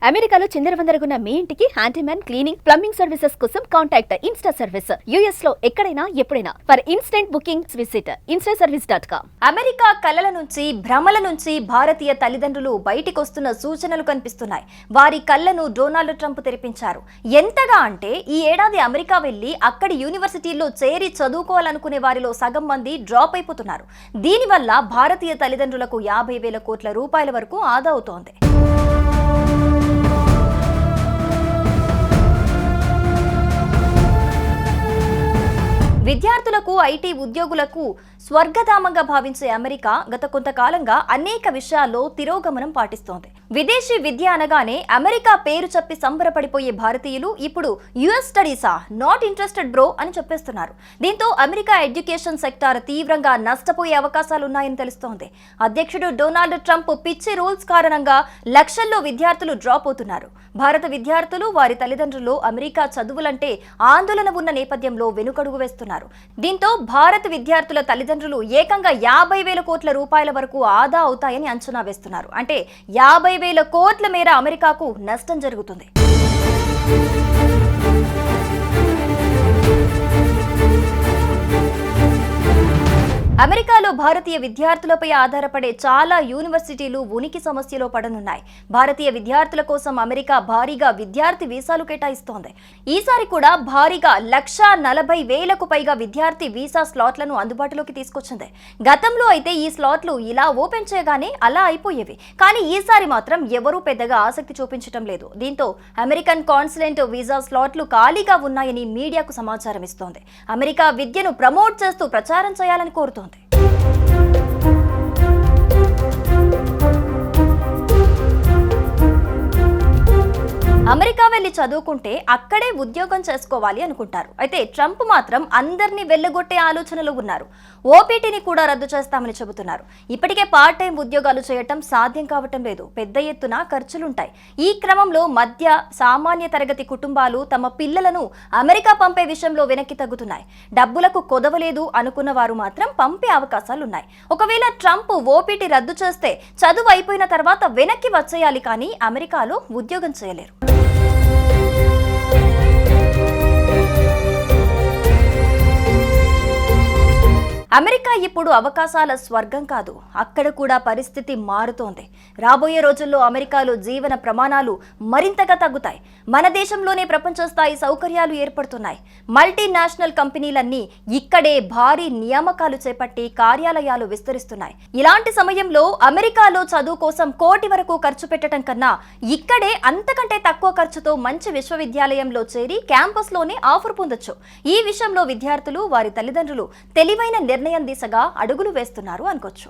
అమెరికాలో చిందరవందరగున్న మీ ఇంటికి handyman, cleaning, plumbing services కోసం కాంటాక్ట్ ఇన్స్టా సర్వీస్. యుఎస్ లో ఎక్కడైనా ఎప్పుడైనా for instant bookings visit instaservice.com. America కలల నుంచి భ్రమల నుంచి భారతీయ తల్లిదండ్రులు బయటికొస్తున్న సూచనలు కనిపిస్తున్నాయి. వారి కళ్ళను డొనాల్డ్ ట్రంప్ తెరిపించారు. ఎంతగా అంటే ఈ ఏడాది అమెరికా వెళ్లి అక్కడి యూనివర్సిటీల్లో చేరి చదువుకోవాలనుకునే వారిలో సగం మంది డ్రాప్ అయిపోతున్నారు. దీనివల్ల భారతీయ తల్లిదండ్రులకు 50,000 కోట్ల రూపాయల వరకు ఆదా అవుతోంది. విద్యార్థులకు, ఐటీ ఉద్యోగులకు స్వర్గధామంగా భావించే అమెరికా గత కొంతకాలంగా అనేక విషయాల్లో తిరోగమనం పాటిస్తోంది. విదేశీ విద్య అనగానే అమెరికా పేరు చెప్పి సంబరపడిపోయే భారతీయులు ఇప్పుడు యుఎస్ స్టడీసా, నాట్ ఇంట్రెస్టెడ్ బ్రో అని చెప్పేస్తున్నారు. దీంతో అమెరికా ఎడ్యుకేషన్ సెక్టార్ తీవ్రంగా నష్టపోయే అవకాశాలున్నాయని తెలుస్తోంది. అధ్యక్షుడు డొనాల్డ్ ట్రంప్ పిచ్చి రూల్స్ కారణంగా లక్షల్లో విద్యార్థులు డ్రాప్ అవుతున్నారు. భారత విద్యార్థులు, వారి తల్లిదండ్రులు అమెరికా చదువులంటే ఆందోళన ఉన్న నేపథ్యంలో వెనుకడుగు వేస్తున్నారు. దీంతో భారత విద్యార్థుల తల్లిదండ్రులు ఏకంగా 50,000 కోట్ల రూపాయల వరకు ఆదా అవుతాయని అంచనా వేస్తున్నారు. అంటే 50,000 కోట్ల మేర అమెరికాకు నష్టం జరుగుతుంది. అమెరికాలో భారతీయ విద్యార్థులపై ఆధారపడే చాలా యూనివర్సిటీలు ఉనికి సమస్యలో పడనున్నాయి. భారతీయ విద్యార్థుల కోసం అమెరికా భారీగా విద్యార్థి వీసాలు కేటాయిస్తోంది. ఈసారి కూడా భారీగా 140,000కు పైగా విద్యార్థి వీసా స్లాట్లను అందుబాటులోకి తీసుకొచ్చింది. గతంలో అయితే ఈ స్లాట్లు ఇలా ఓపెన్ చేయగానే అలా అయిపోయేవి. కానీ ఈసారి మాత్రం ఎవరూ పెద్దగా ఆసక్తి చూపించడం లేదు. దీంతో అమెరికన్ కాన్సులేట్ వీసా స్లాట్లు ఖాళీగా ఉన్నాయని మీడియాకు సమాచారం ఇస్తోంది. అమెరికా విద్యను ప్రమోట్ చేస్తూ ప్రచారం చేయాలని కోరుతోంది. అమెరికా వెళ్లి చదువుకుంటే అక్కడే ఉద్యోగం చేసుకోవాలి అనుకుంటారు. అయితే ట్రంప్ మాత్రం అందరినీ వెళ్లగొట్టే ఆలోచనలు ఉన్నారు. ఓపీటీని కూడా రద్దు చేస్తామని చెబుతున్నారు. ఇప్పటికే పార్ట్ టైం ఉద్యోగాలు చేయటం సాధ్యం కావటం లేదు. పెద్ద ఎత్తున ఖర్చులుంటాయి. ఈ క్రమంలో మధ్య సామాన్య తరగతి కుటుంబాలు తమ పిల్లలను అమెరికా పంపే విషయంలో వెనక్కి తగ్గుతున్నాయి. డబ్బులకు కొదవలేదు అనుకున్న వారు మాత్రం పంపే అవకాశాలున్నాయి. ఒకవేళ ట్రంప్ ఓపీటీ రద్దు చేస్తే చదువు అయిపోయిన తర్వాత వెనక్కి వచ్చేయాలి, కానీ అమెరికాలో ఉద్యోగం చేయలేరు. అమెరికా ఇప్పుడు అవకాశాల స్వర్గం కాదు. అక్కడ కూడా పరిస్థితి మారుతోంది. రాబోయే రోజుల్లో అమెరికాలో జీవన ప్రమాణాలు మరింతగా తగ్గుతాయి. మన దేశంలోనే ప్రపంచ స్థాయి సౌకర్యాలు ఏర్పడుతున్నాయి. మల్టీనేషనల్ కంపెనీలన్నీ ఇక్కడే భారీ నియామకాలు చేపట్టి కార్యాలయాలు విస్తరిస్తున్నాయి. ఇలాంటి సమయంలో అమెరికాలో చదువు కోసం కోటి వరకు ఖర్చు పెట్టడం కన్నా ఇక్కడే అంతకంటే తక్కువ ఖర్చుతో మంచి విశ్వవిద్యాలయంలో చేరి క్యాంపస్లోనే ఆఫర్ పొందొచ్చు. ఈ విషయంలో విద్యార్థులు, వారి తల్లిదండ్రులు తెలివైన నిర్ణయం దిశగా అడుగులు వేస్తున్నారు అనుకోవచ్చు.